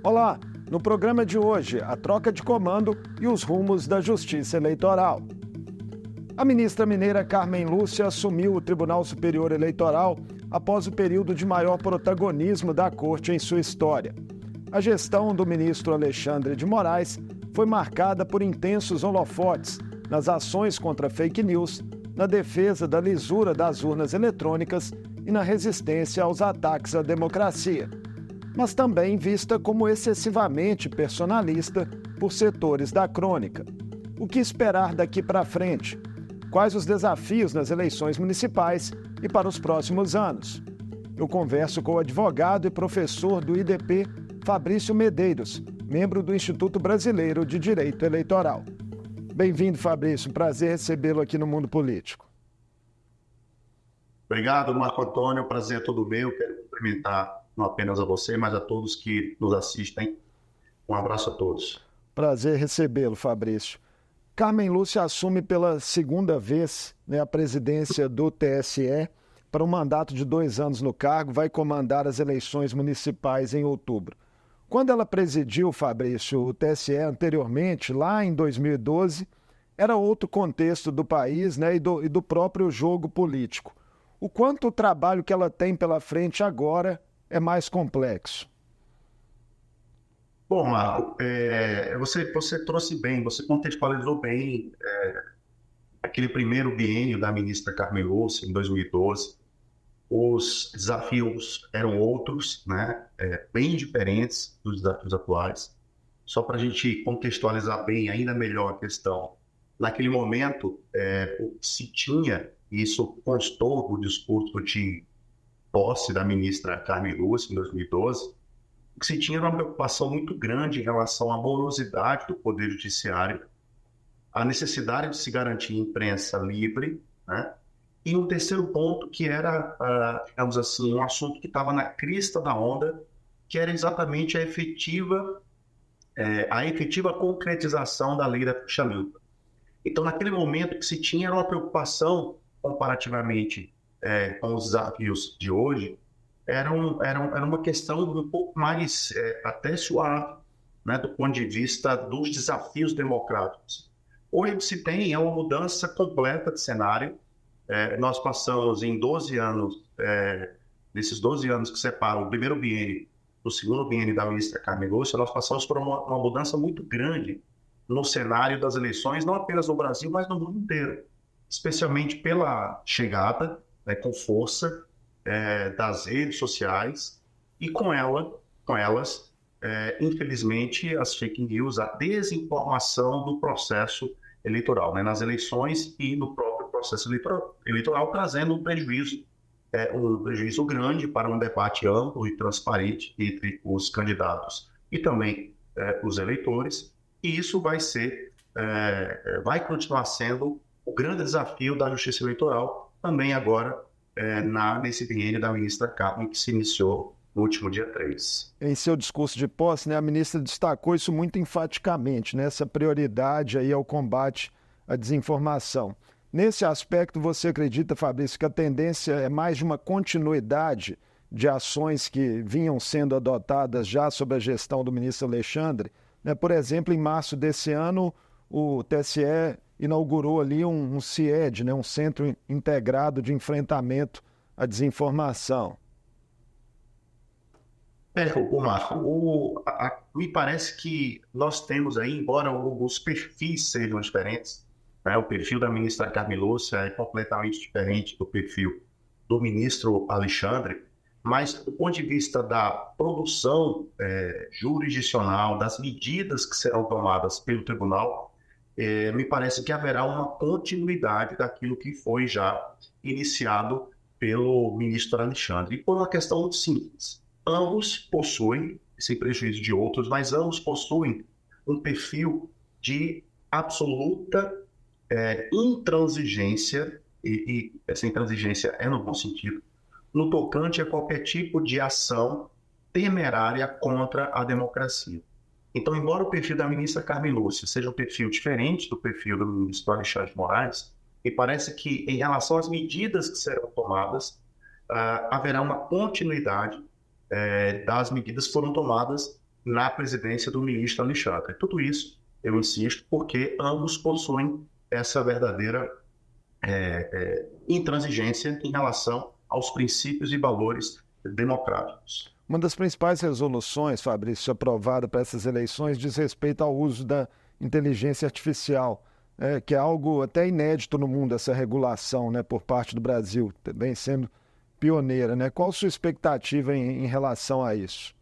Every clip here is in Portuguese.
Olá, no programa de hoje, a troca de comando e os rumos da Justiça Eleitoral. A ministra mineira Carmen Lúcia assumiu o Tribunal Superior Eleitoral após o período de maior protagonismo da corte em sua história. A gestão do ministro Alexandre de Moraes foi marcada por intensos holofotes nas ações contra fake news, na defesa da lisura das urnas eletrônicas e na resistência aos ataques à democracia, mas também vista como excessivamente personalista por setores da crônica. O que esperar daqui para frente? Quais os desafios nas eleições municipais e para os próximos anos? Eu converso com o advogado e professor do IDP, Fabrício Medeiros, membro do Instituto Brasileiro de Direito Eleitoral. Bem-vindo, Fabrício. Um prazer recebê-lo aqui no Mundo Político. Obrigado, Marco Antônio. Prazer é todo meu. Quero cumprimentar não apenas a você, mas a todos que nos assistem. Um abraço a todos. Prazer recebê-lo, Fabrício. Carmen Lúcia assume pela segunda vez a presidência do TSE para um mandato de 2 anos no cargo, vai comandar as eleições municipais em outubro. Quando ela presidiu, Fabrício, o TSE anteriormente, lá em 2012, era outro contexto do país, e do próprio jogo político. O quanto o trabalho que ela tem pela frente agora é mais complexo? Bom, Marco, você trouxe bem, você contextualizou bem aquele primeiro biênio da ministra Carmen Lúcia, em 2012. Os desafios eram outros, bem diferentes dos desafios atuais. Só para a gente contextualizar bem ainda melhor a questão. Naquele momento, se tinha, e isso constou no discurso de posse da ministra Carmen Lúcia, em 2012, que se tinha uma preocupação muito grande em relação à morosidade do Poder Judiciário, a necessidade de se garantir imprensa livre, e um terceiro ponto que era, digamos assim, um assunto que estava na crista da onda, que era exatamente a efetiva concretização da lei da ficha limpa. Então, naquele momento, o que se tinha era uma preocupação comparativamente com os desafios de hoje, era uma questão um pouco mais até suave, do ponto de vista dos desafios democráticos. Hoje o que se tem é uma mudança completa de cenário. Nós passamos em 12 anos, nesses 12 anos que separam o primeiro biênio do segundo biênio da ministra Carmen Lúcia, nós passamos por uma mudança muito grande no cenário das eleições, não apenas no Brasil, mas no mundo inteiro, especialmente pela chegada, com força, das redes sociais e com elas, infelizmente, as fake news, a desinformação do processo eleitoral, nas eleições e no próprio processo eleitoral, trazendo um prejuízo grande para um debate amplo e transparente entre os candidatos e também os eleitores, e isso vai continuar sendo o grande desafio da Justiça Eleitoral, também agora nesse biênio da ministra Carmen, que se iniciou no último dia 3. Em seu discurso de posse, a ministra destacou isso muito enfaticamente, essa prioridade aí ao combate à desinformação. Nesse aspecto, você acredita, Fabrício, que a tendência é mais de uma continuidade de ações que vinham sendo adotadas já sob a gestão do ministro Alexandre? Por exemplo, em março desse ano, o TSE inaugurou ali um CIED, um Centro Integrado de Enfrentamento à Desinformação. Marco, me parece que nós temos aí, embora os perfis sejam diferentes, o perfil da ministra Carmen Lúcia é completamente diferente do perfil do ministro Alexandre, mas do ponto de vista da produção jurisdicional, das medidas que serão tomadas pelo tribunal, me parece que haverá uma continuidade daquilo que foi já iniciado pelo ministro Alexandre. E por uma questão muito simples. Ambos possuem, sem prejuízo de outros, mas ambos possuem um perfil de absoluta intransigência, e essa intransigência é no bom sentido, no tocante a qualquer tipo de ação temerária contra a democracia. Então, embora o perfil da ministra Carmen Lúcia seja um perfil diferente do perfil do ministro Alexandre de Moraes, me parece que, em relação às medidas que serão tomadas, haverá uma continuidade das medidas que foram tomadas na presidência do ministro Alexandre. Tudo isso, eu insisto, porque ambos possuem essa verdadeira intransigência em relação aos princípios e valores democráticos. Uma das principais resoluções, Fabrício, aprovada para essas eleições diz respeito ao uso da inteligência artificial, que é algo até inédito no mundo, essa regulação, né, por parte do Brasil, também sendo pioneira, né? Qual a sua expectativa em relação a isso?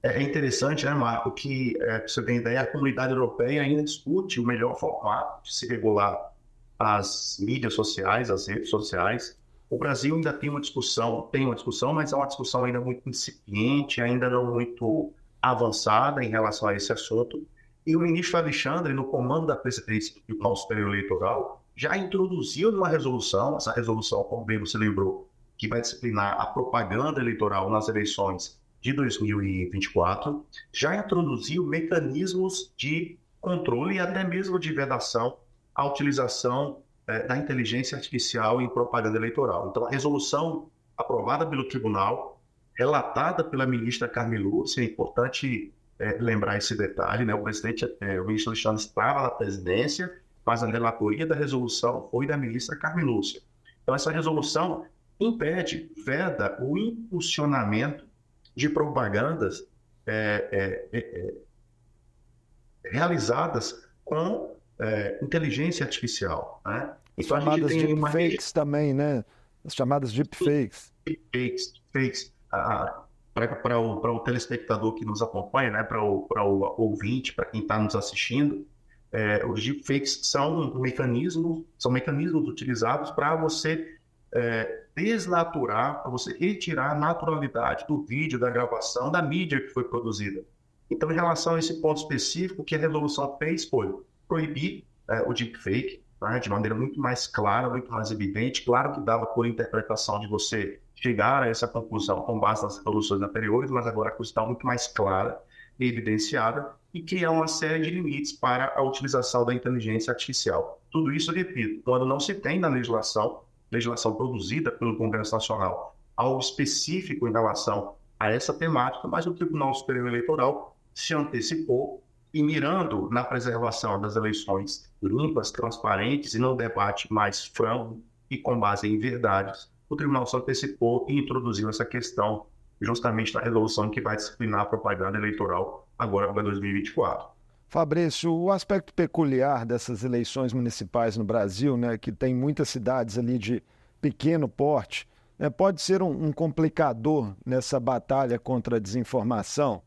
É interessante, né, Marco, que, pra você ter ideia, a comunidade europeia ainda discute o melhor formato de se regular as mídias sociais, as redes sociais. O Brasil ainda tem uma discussão, mas é uma discussão ainda muito incipiente, ainda não muito avançada em relação a esse assunto. E o ministro Alexandre, no comando da presidência do Tribunal Superior Eleitoral, já introduziu uma resolução, essa resolução, como bem você lembrou, que vai disciplinar a propaganda eleitoral nas eleições de 2024, já introduziu mecanismos de controle e até mesmo de vedação à utilização da inteligência artificial em propaganda eleitoral. Então, a resolução aprovada pelo tribunal, relatada pela ministra Carmen Lúcia, é importante lembrar esse detalhe, né? O ministro Alexandre estava na presidência, mas a relatoria da resolução foi da ministra Carmen Lúcia. Então, essa resolução impede, veda o impulsionamento de propagandas realizadas com inteligência artificial, né? As chamadas deepfakes também, né? As chamadas deepfakes. Deepfakes. Para o telespectador que nos acompanha, né? Para o ouvinte, para quem está nos assistindo, os deepfakes são mecanismos utilizados para você desnaturar, para você retirar a naturalidade do vídeo, da gravação, da mídia que foi produzida. Então, em relação a esse ponto específico, o que a resolução fez foi proibir o deepfake, né, de maneira muito mais clara, muito mais evidente. Claro que dava por interpretação de você chegar a essa conclusão com base nas resoluções anteriores, mas agora a coisa está muito mais clara e evidenciada e criar uma série de limites para a utilização da inteligência artificial. Tudo isso, repito, quando não se tem na legislação produzida pelo Congresso Nacional, algo específico em relação a essa temática, mas o Tribunal Superior Eleitoral se antecipou e, mirando na preservação das eleições limpas, transparentes e num debate mais franco e com base em verdades, o Tribunal se antecipou e introduziu essa questão justamente na resolução que vai disciplinar a propaganda eleitoral agora para 2024. Fabrício, o aspecto peculiar dessas eleições municipais no Brasil, né, que tem muitas cidades ali de pequeno porte, né, pode ser um complicador nessa batalha contra a desinformação?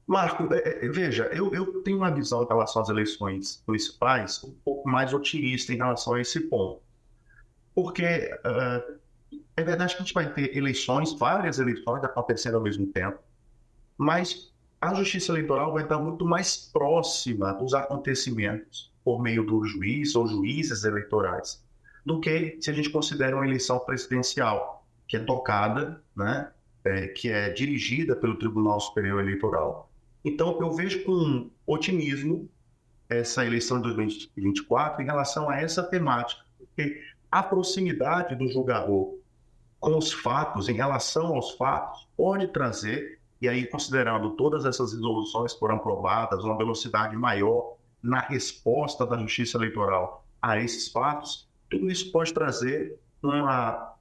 Marco, veja, eu tenho uma visão em relação às eleições municipais um pouco mais otimista em relação a esse ponto. Porque é verdade que a gente vai ter várias eleições acontecendo ao mesmo tempo, mas a Justiça Eleitoral vai estar muito mais próxima dos acontecimentos por meio do juiz ou juízes eleitorais do que se a gente considera uma eleição presidencial, que é tocada, né, que é dirigida pelo Tribunal Superior Eleitoral. Então, eu vejo com otimismo essa eleição de 2024 em relação a essa temática, porque a proximidade do julgador com os fatos, em relação aos fatos, pode trazer, e aí considerando todas essas resoluções que foram aprovadas, uma velocidade maior na resposta da Justiça Eleitoral a esses fatos, tudo isso pode trazer uma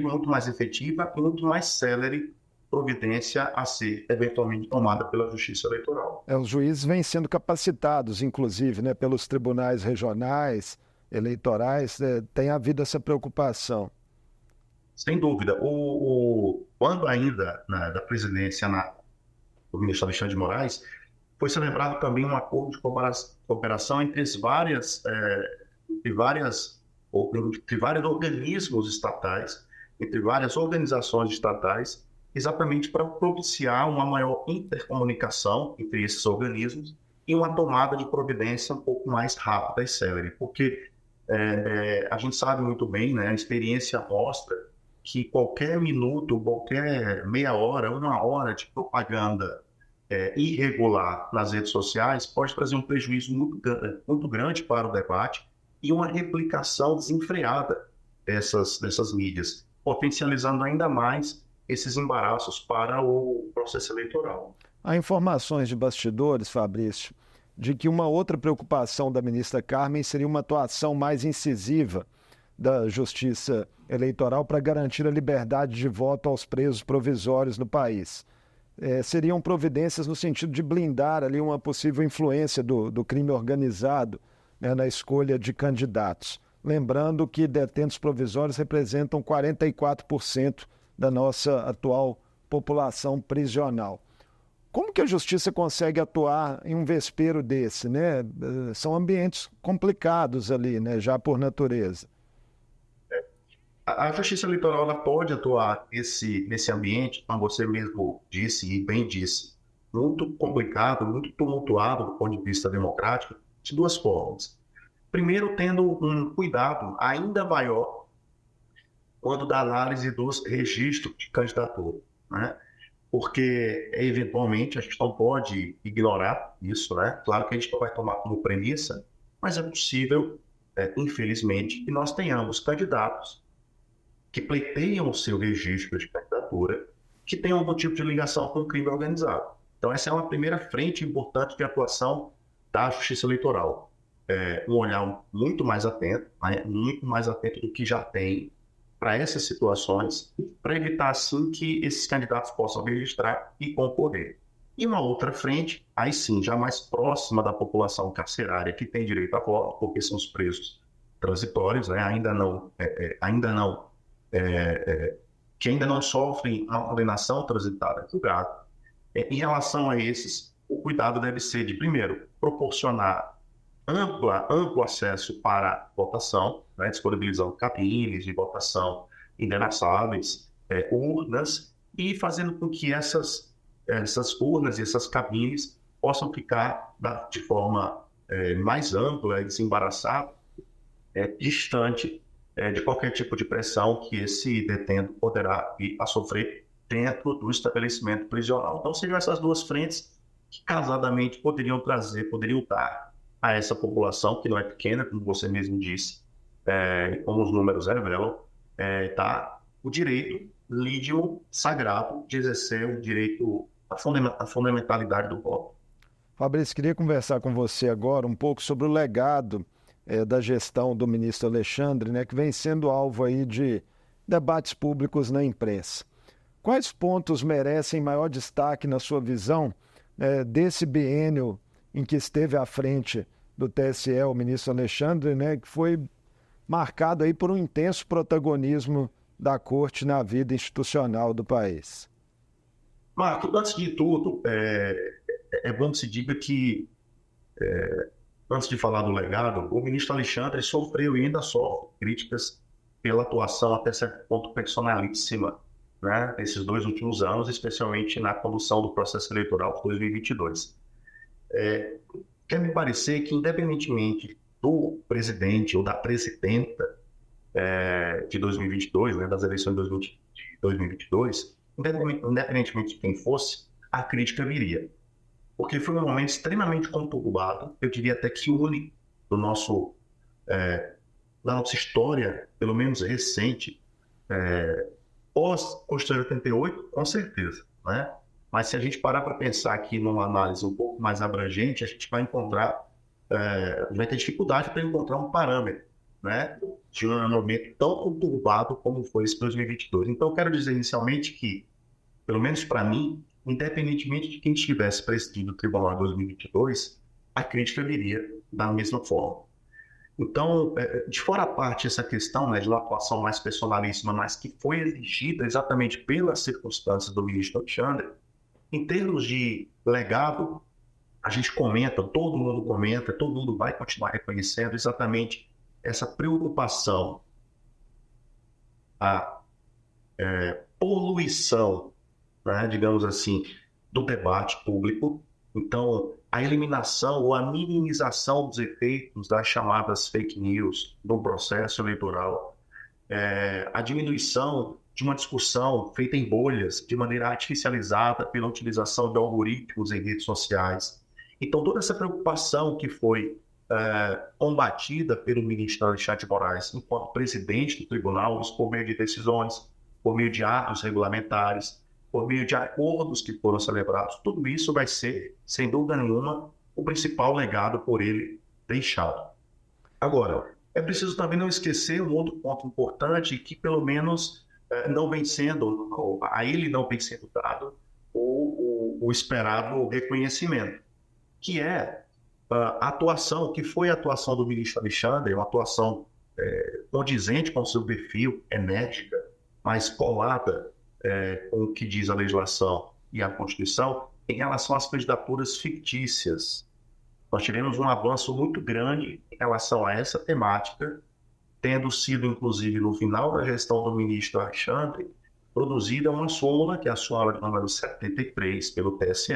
muito mais efetiva e muito mais célere providência a ser eventualmente tomada pela Justiça Eleitoral. Os juízes vêm sendo capacitados, inclusive, né, pelos tribunais regionais, eleitorais, tem havido essa preocupação. Sem dúvida. Quando ainda da presidência do ministro Alexandre de Moraes, foi celebrado também um acordo de cooperação entre vários organismos estatais, entre várias organizações estatais, exatamente para propiciar uma maior intercomunicação entre esses organismos e uma tomada de providência um pouco mais rápida e célere, porque a gente sabe muito bem, né, a experiência mostra que qualquer minuto, qualquer meia hora, uma hora de propaganda irregular nas redes sociais pode trazer um prejuízo muito grande para o debate e uma replicação desenfreada dessas mídias, potencializando ainda mais esses embaraços para o processo eleitoral. Há informações de bastidores, Fabrício, de que uma outra preocupação da ministra Carmen seria uma atuação mais incisiva da Justiça Eleitoral para garantir a liberdade de voto aos presos provisórios no país. Seriam providências no sentido de blindar ali uma possível influência do crime organizado, né, na escolha de candidatos. Lembrando que detentos provisórios representam 44% da nossa atual população prisional. Como que a justiça consegue atuar em um vespeiro desse, né? São ambientes complicados ali, né, já por natureza. A Justiça Eleitoral ela pode atuar nesse ambiente, como você mesmo disse e bem disse, muito complicado, muito tumultuado do ponto de vista democrático, de duas formas. Primeiro, tendo um cuidado ainda maior quando da análise dos registros de candidatura, né? Porque, eventualmente, a gente não pode ignorar isso, né? Claro que a gente não vai tomar como premissa, mas é possível, infelizmente, que nós tenhamos candidatos que pleiteiam o seu registro de candidatura que tenham algum tipo de ligação com o crime organizado. Então, essa é uma primeira frente importante de atuação da Justiça Eleitoral. Um olhar muito mais atento, né? Muito mais atento do que já tem para essas situações, para evitar, assim, que esses candidatos possam registrar e concorrer. E uma outra frente, aí sim, já mais próxima da população carcerária que tem direito a voto, porque são os presos transitórios, né? Que ainda não sofrem uma condenação transitária julgada. Em relação a esses, o cuidado deve ser de, primeiro, proporcionar amplo acesso para a votação, né, disponibilizando cabines de votação endereçáveis, urnas, e fazendo com que essas urnas e essas cabines possam ficar de forma mais ampla e desembaraçada, distante de qualquer tipo de pressão que esse detento poderá vir a sofrer dentro do estabelecimento prisional. Então, seriam essas duas frentes que casadamente poderiam dar a essa população, que não é pequena, como você mesmo disse, como os números revelam, o direito lígimo, sagrado, de exercer o direito, a fundamentalidade do voto. Fabrício, queria conversar com você agora um pouco sobre o legado da gestão do ministro Alexandre, né, que vem sendo alvo aí de debates públicos na imprensa. Quais pontos merecem maior destaque na sua visão desse biênio em que esteve à frente do TSE, o ministro Alexandre, né, que foi marcado aí por um intenso protagonismo da Corte na vida institucional do país? Marco, antes de tudo, é bom que se diga que, antes de falar do legado, o ministro Alexandre sofreu e ainda sofre críticas pela atuação até certo ponto personalíssima, né, nesses 2 últimos anos, especialmente na condução do processo eleitoral de 2022. Quer me parecer que, independentemente do presidente ou da presidenta de 2022, né, das eleições de 2022, independentemente de quem fosse, a crítica viria. Porque foi um momento extremamente conturbado, eu diria até que único da nossa história, pelo menos recente, pós-Constituição de 88, com certeza, né? Mas se a gente parar para pensar aqui numa análise um pouco mais abrangente, a gente vai vai ter dificuldade para encontrar um parâmetro, né, de um momento tão conturbado como foi esse 2022. Então, eu quero dizer inicialmente que, pelo menos para mim, independentemente de quem estivesse presidindo o Tribunal 2022, a crítica viria da mesma forma. Então, de fora a parte essa questão, né, de uma atuação mais personalíssima, mas que foi exigida exatamente pelas circunstâncias do ministro Alexandre, em termos de legado, a gente comenta, todo mundo vai continuar reconhecendo exatamente essa preocupação, a poluição, né, digamos assim, do debate público. Então, a eliminação ou a minimização dos efeitos das chamadas fake news no processo eleitoral, a diminuição de uma discussão feita em bolhas, de maneira artificializada pela utilização de algoritmos em redes sociais. Então, toda essa preocupação que foi combatida pelo ministro Alexandre de Moraes enquanto presidente do tribunal, por meio de decisões por meio de atos regulamentares, por meio de acordos que foram celebrados. Tudo isso vai ser, sem dúvida nenhuma, o principal legado por ele deixado. Agora, é preciso também não esquecer um outro ponto importante que, pelo menos, não vem sendo, a ele não vem sendo dado o esperado reconhecimento, que é a atuação, que foi a atuação do ministro Alexandre, uma atuação condizente com o seu perfil, enérgica, mas colada com o que diz a legislação e a Constituição, em relação às candidaturas fictícias. Nós tivemos um avanço muito grande em relação a essa temática, tendo sido, inclusive, no final da gestão do ministro Alexandre, produzida uma súmula, que é a súmula número 73, pelo TSE,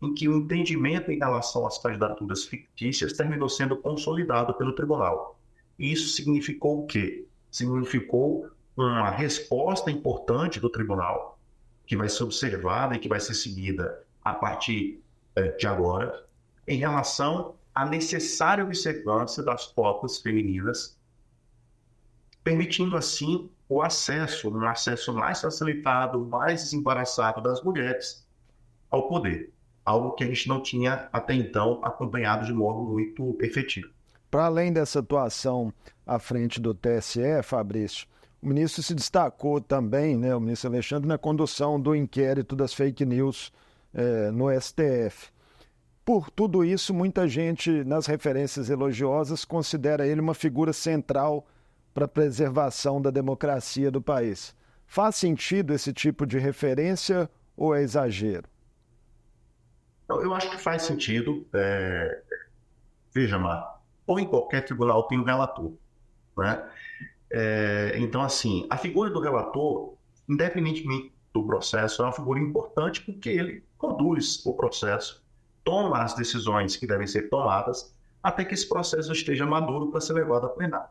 em que o entendimento em relação às candidaturas fictícias terminou sendo consolidado pelo tribunal. E isso significou o quê? Significou uma resposta importante do tribunal, que vai ser observada e que vai ser seguida a partir de agora, em relação à necessária observância das cotas femininas, permitindo assim um acesso mais facilitado, mais desembaraçado das mulheres ao poder, algo que a gente não tinha até então acompanhado de modo muito efetivo. Para além dessa atuação à frente do TSE, Fabrício, o ministro se destacou também, né, o ministro Alexandre, na condução do inquérito das fake news no STF. Por tudo isso, muita gente, nas referências elogiosas, considera ele uma figura central para a preservação da democracia do país. Faz sentido esse tipo de referência ou é exagero? Eu acho que faz sentido. Veja, Mar, ou em qualquer tribunal tem um relator, né? Então, assim, a figura do relator, independentemente do processo, é uma figura importante porque ele conduz o processo, toma as decisões que devem ser tomadas, até que esse processo esteja maduro para ser levado a plenário.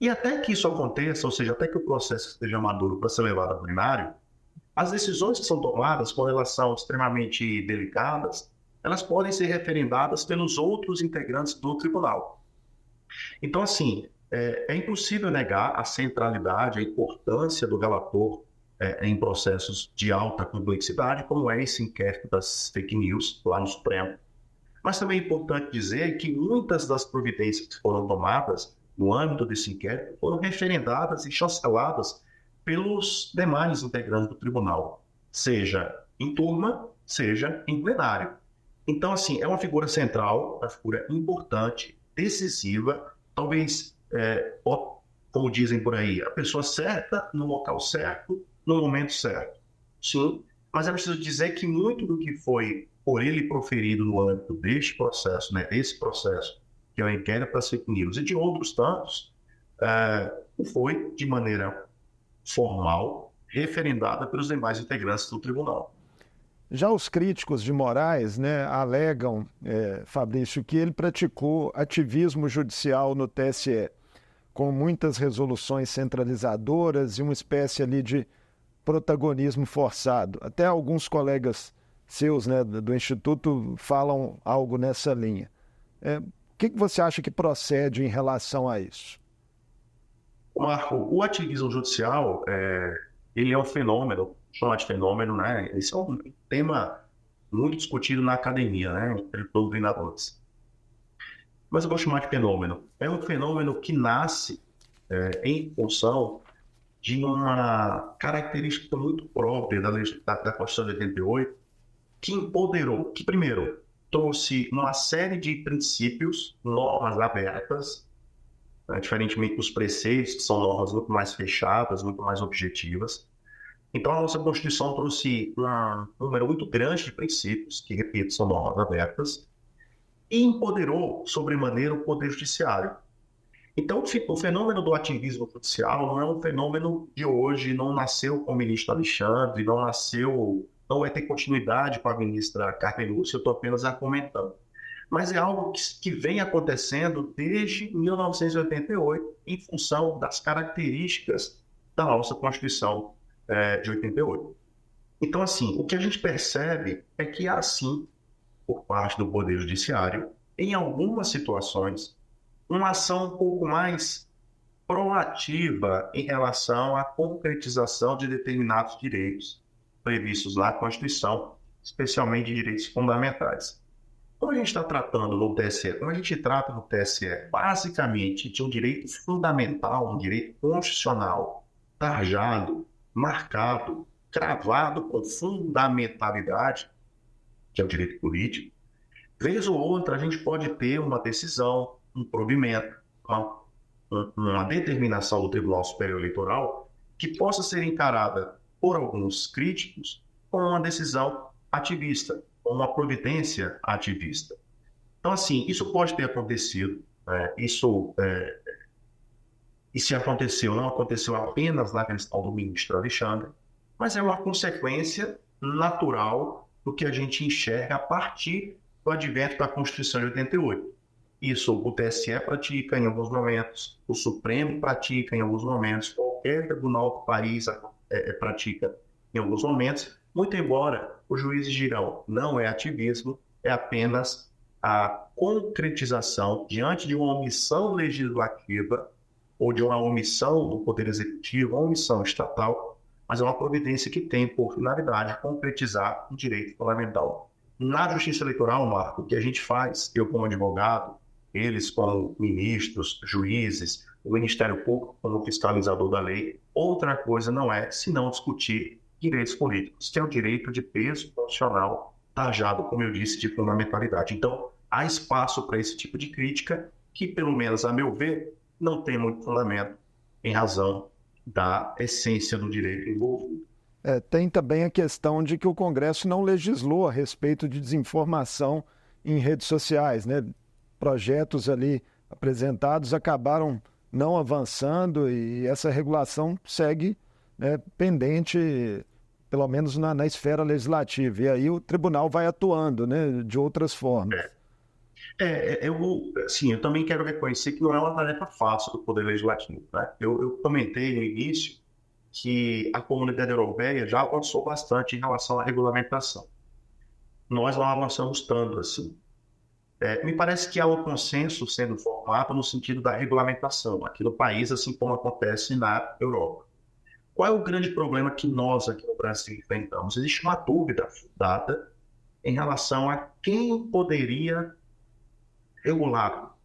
E até que isso aconteça, ou seja, até que o processo esteja maduro para ser levado a plenário, as decisões que são tomadas com relação extremamente delicadas, elas podem ser referendadas pelos outros integrantes do tribunal. Então, assim, é impossível negar a centralidade, a importância do relator em processos de alta complexidade, como é esse inquérito das fake news lá no Supremo. Mas também é importante dizer que muitas das providências que foram tomadas no âmbito desse inquérito foram referendadas e chanceladas pelos demais integrantes do tribunal, seja em turma, seja em plenário. Então, assim, é uma figura central, uma figura importante, decisiva, talvez, como dizem por aí, a pessoa certa, no local certo, no momento certo. Sim, mas é preciso dizer que muito do que foi por ele proferido no âmbito deste processo, né, desse processo, que é o inquérito das fake news, e de outros tantos, foi de maneira formal, referendada pelos demais integrantes do tribunal. Já os críticos de Moraes, né, alegam, Fabrício, que ele praticou ativismo judicial no TSE, com muitas resoluções centralizadoras e uma espécie ali de protagonismo forçado. Até alguns colegas seus, né, do Instituto falam algo nessa linha. O que você acha que procede em relação a isso? Marco, o ativismo judicial, ele é um fenômeno, chamado de fenômeno, né? Esse é um tema muito discutido na academia, né, entre doutrinadores. Mas eu vou chamar de fenômeno. É um fenômeno que nasce em função de uma característica muito própria da Constituição de 88, que empoderou, que primeiro trouxe uma série de princípios, normas abertas, diferentemente dos preceitos, que são normas muito mais fechadas, muito mais objetivas. Então, a nossa Constituição trouxe um número muito grande de princípios, que, repito, são normas abertas, e empoderou, sobremaneira, o Poder Judiciário. Então, o fenômeno do ativismo judicial não é um fenômeno de hoje, não nasceu com o ministro Alexandre, não vai ter continuidade com a ministra Carmen Lúcia, eu estou apenas comentando. Mas é algo que vem acontecendo desde 1988, em função das características da nossa Constituição de 88. Então, assim, o que a gente percebe é que há, sim, por parte do Poder Judiciário, em algumas situações, uma ação um pouco mais proativa em relação à concretização de determinados direitos previstos na Constituição, especialmente direitos fundamentais. Como a gente está tratando no TSE? Como a gente trata no TSE, basicamente, de um direito fundamental, um direito constitucional, tarjado, marcado, cravado com fundamentalidade, que é o direito político, vez ou outra a gente pode ter uma decisão, um provimento, uma determinação do Tribunal Superior Eleitoral que possa ser encarada por alguns críticos como uma decisão ativista, como uma providência ativista. Então, assim, isso pode ter acontecido, e se aconteceu, não aconteceu apenas na questão do ministro Alexandre, mas é uma consequência natural do que a gente enxerga a partir do advento da Constituição de 88. Isso o TSE pratica em alguns momentos, o Supremo pratica em alguns momentos, qualquer tribunal do país pratica em alguns momentos, muito embora os juízes dirão não é ativismo, é apenas a concretização diante de uma omissão legislativa ou de uma omissão do Poder Executivo, uma omissão estatal, mas é uma providência que tem por finalidade concretizar um direito fundamental. Na Justiça Eleitoral, Marco, o que a gente faz, eu como advogado, eles como ministros, juízes, o Ministério Público como fiscalizador da lei, outra coisa não é senão discutir direitos políticos, que é um direito de peso constitucional, tarjado, como eu disse, de fundamentalidade. Então, há espaço para esse tipo de crítica que, pelo menos a meu ver, não tem muito fundamento em razão da essência do direito envolvido. Tem também a questão de que o Congresso não legislou a respeito de desinformação em redes sociais, né? Projetos ali apresentados acabaram não avançando e essa regulação segue, né, pendente, pelo menos na esfera legislativa. E aí o tribunal vai atuando, né, de outras formas. Eu também quero reconhecer que não é uma tarefa fácil do Poder Legislativo, né? Eu comentei no início que a comunidade europeia já avançou bastante em relação à regulamentação. Nós não avançamos tanto assim. Me parece que há um consenso sendo formado no sentido da regulamentação aqui no país, assim como acontece na Europa. Qual é o grande problema que nós aqui no Brasil enfrentamos? Existe uma dúvida fundada em relação a quem poderia regular,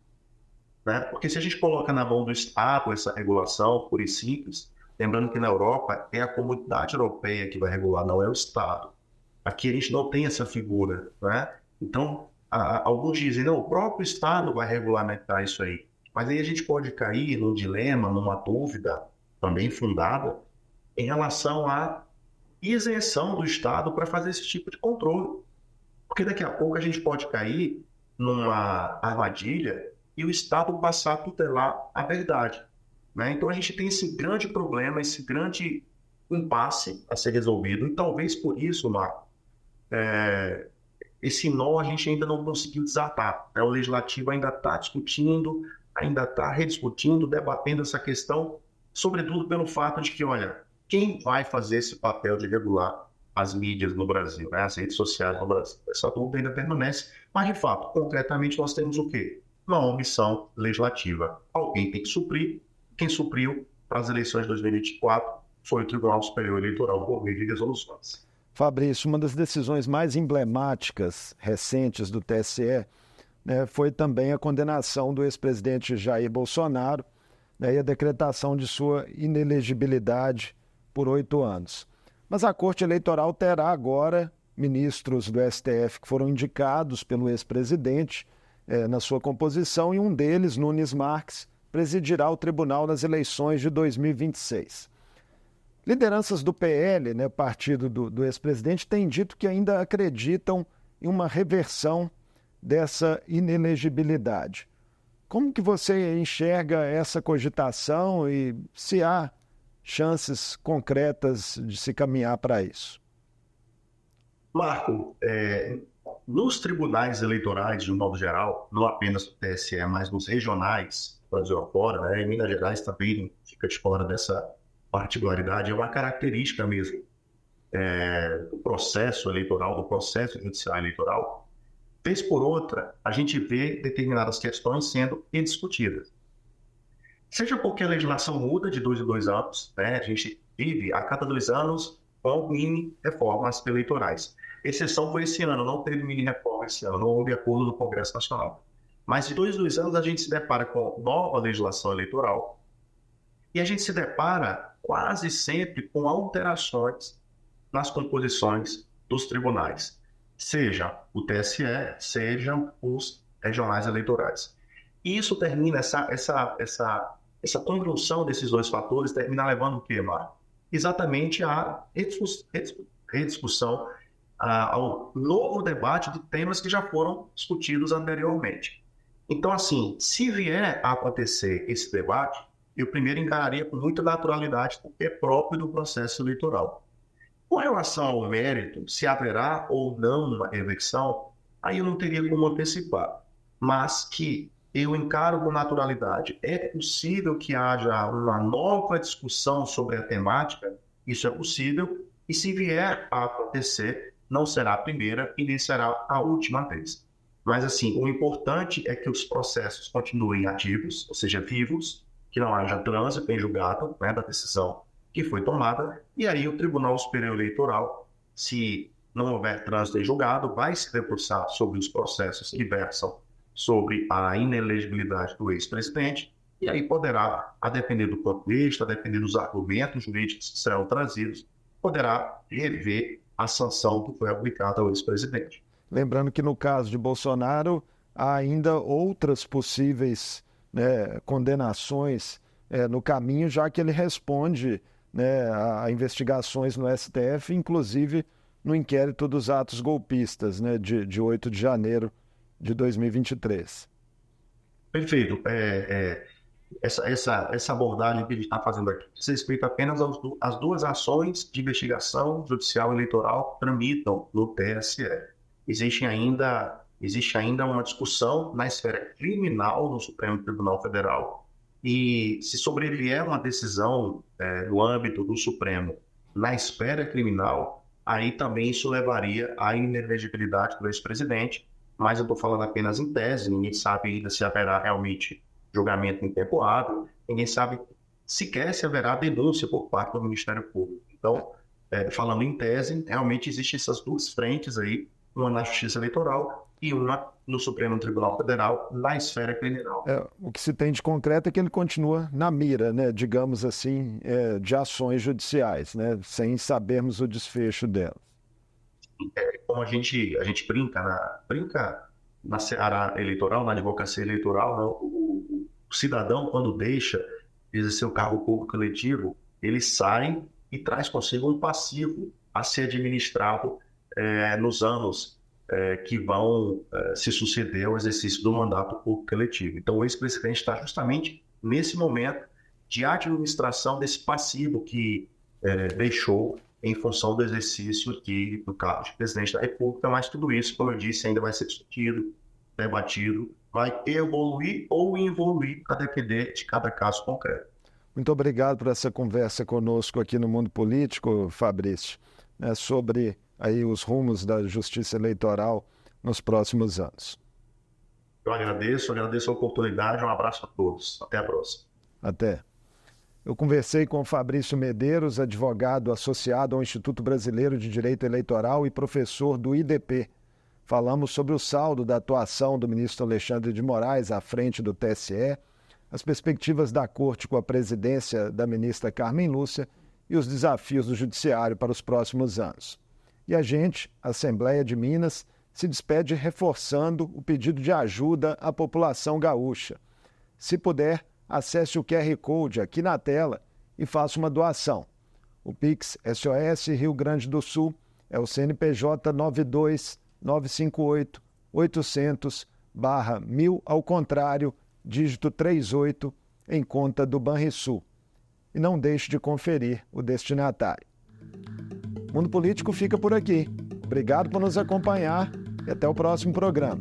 né? Porque se a gente coloca na mão do Estado essa regulação pura e simples, lembrando que na Europa é a comunidade europeia que vai regular, não é o Estado. Aqui a gente não tem essa figura, né? Então, alguns dizem, não, o próprio Estado vai regulamentar isso aí. Mas aí a gente pode cair num dilema, numa dúvida também fundada, em relação à isenção do Estado para fazer esse tipo de controle. Porque daqui a pouco a gente pode cair numa armadilha e o Estado passar a tutelar a verdade, né? Então a gente tem esse grande problema, esse grande impasse a ser resolvido, e talvez por isso, Marco, esse nó a gente ainda não conseguiu desatar, né? O Legislativo ainda está discutindo, ainda está rediscutindo, debatendo essa questão, sobretudo pelo fato de que, olha, quem vai fazer esse papel de regular as mídias no Brasil, né? As redes sociais no Brasil? Essa dúvida ainda permanece, mas de fato, concretamente nós temos o quê? Uma omissão legislativa. Alguém tem que suprir. Quem supriu para as eleições de 2024 foi o Tribunal Superior Eleitoral por meio de resoluções. Fabrício, uma das decisões mais emblemáticas recentes do TSE, né, foi também a condenação do ex-presidente Jair Bolsonaro, né, e a decretação de sua inelegibilidade por 8 anos. Mas a Corte Eleitoral terá agora ministros do STF que foram indicados pelo ex-presidente na sua composição, e um deles, Nunes Marques, presidirá o tribunal nas eleições de 2026. Lideranças do PL, né, partido do ex-presidente, têm dito que ainda acreditam em uma reversão dessa inelegibilidade. Como que você enxerga essa cogitação e se há chances concretas de se caminhar para isso? Marco, nos tribunais eleitorais, de um modo geral, não apenas no TSE, mas nos regionais, Brasil afora, né, em Minas Gerais também fica de fora dessa particularidade, é uma característica mesmo do processo eleitoral, do processo judicial eleitoral. Vez por outra, a gente vê determinadas questões sendo discutidas. Seja porque a legislação muda de 2 em 2 anos, né? A gente vive a cada 2 anos com mini reformas eleitorais. Exceção foi esse ano, não teve mini reforma esse ano, não houve acordo do Congresso Nacional. Mas de 2 em 2 anos a gente se depara com nova legislação eleitoral e a gente se depara quase sempre com alterações nas composições dos tribunais, seja o TSE, sejam os regionais eleitorais. E isso termina, essa conjunção desses dois fatores termina levando o quê, Marco? Exatamente à rediscussão, ao novo debate de temas que já foram discutidos anteriormente. Então, assim, se vier a acontecer esse debate, eu primeiro encararia com muita naturalidade, porque é próprio do processo eleitoral. Com relação ao mérito, se haverá ou não uma reeleição, aí eu não teria como antecipar. Mas que eu encaro com naturalidade. É possível que haja uma nova discussão sobre a temática? Isso é possível. E se vier a acontecer, não será a primeira e nem será a última vez. Mas, assim, o importante é que os processos continuem ativos, ou seja, vivos, que não haja trânsito em julgado, né, da decisão que foi tomada, e aí o Tribunal Superior Eleitoral, se não houver trânsito em julgado, vai se debruçar sobre os processos que versam sobre a inelegibilidade do ex-presidente, e aí poderá, a depender do contexto, a depender dos argumentos jurídicos que serão trazidos, poderá rever a sanção que foi aplicada ao ex-presidente. Lembrando que no caso de Bolsonaro, há ainda outras possíveis, né, condenações no caminho, já que ele responde, né, a investigações no STF, inclusive no inquérito dos atos golpistas, né, de 8 de janeiro de 2023. Perfeito. Essa abordagem que a gente está fazendo aqui diz respeito apenas às duas ações de investigação judicial eleitoral que tramitam no TSE. Existe ainda uma discussão na esfera criminal no Supremo Tribunal Federal. E se sobrevier uma decisão no âmbito do Supremo na esfera criminal, aí também isso levaria à inelegibilidade do ex-presidente, mas eu estou falando apenas em tese, ninguém sabe ainda se haverá realmente julgamento em tempo hábil, ninguém sabe sequer se haverá denúncia por parte do Ministério Público. Então, falando em tese, realmente existem essas duas frentes aí, uma na Justiça Eleitoral e uma no Supremo Tribunal Federal, na esfera criminal. O que se tem de concreto é que ele continua na mira, né, digamos assim, de ações judiciais, né, sem sabermos o desfecho delas. Como a gente brinca na seara eleitoral, na advocacia eleitoral, né, o cidadão, quando deixa de exercer o cargo público eletivo, ele sai e traz consigo um passivo a ser administrado nos anos que vão se suceder ao exercício do mandato público eletivo. Então, o ex-presidente está justamente nesse momento de administração desse passivo que deixou em função do exercício do cargo de presidente da República, mas tudo isso, como eu disse, ainda vai ser discutido, debatido, vai evoluir ou involuir a depender de cada caso concreto. Muito obrigado por essa conversa conosco aqui no Mundo Político, Fabrício, sobre aí os rumos da Justiça Eleitoral nos próximos anos. Eu agradeço a oportunidade, um abraço a todos. Até a próxima. Até. Eu conversei com Fabrício Medeiros, advogado associado ao Instituto Brasileiro de Direito Eleitoral e professor do IDP. Falamos sobre o saldo da atuação do ministro Alexandre de Moraes à frente do TSE, as perspectivas da Corte com a presidência da ministra Carmen Lúcia e os desafios do Judiciário para os próximos anos. E a gente, a Assembleia de Minas, se despede reforçando o pedido de ajuda à população gaúcha. Se puder, acesse o QR Code aqui na tela e faça uma doação. O Pix SOS Rio Grande do Sul é o CNPJ 92-958-800/1000 ao contrário, dígito 38, em conta do Banrisul. E não deixe de conferir o destinatário. O Mundo Político fica por aqui. Obrigado por nos acompanhar e até o próximo programa.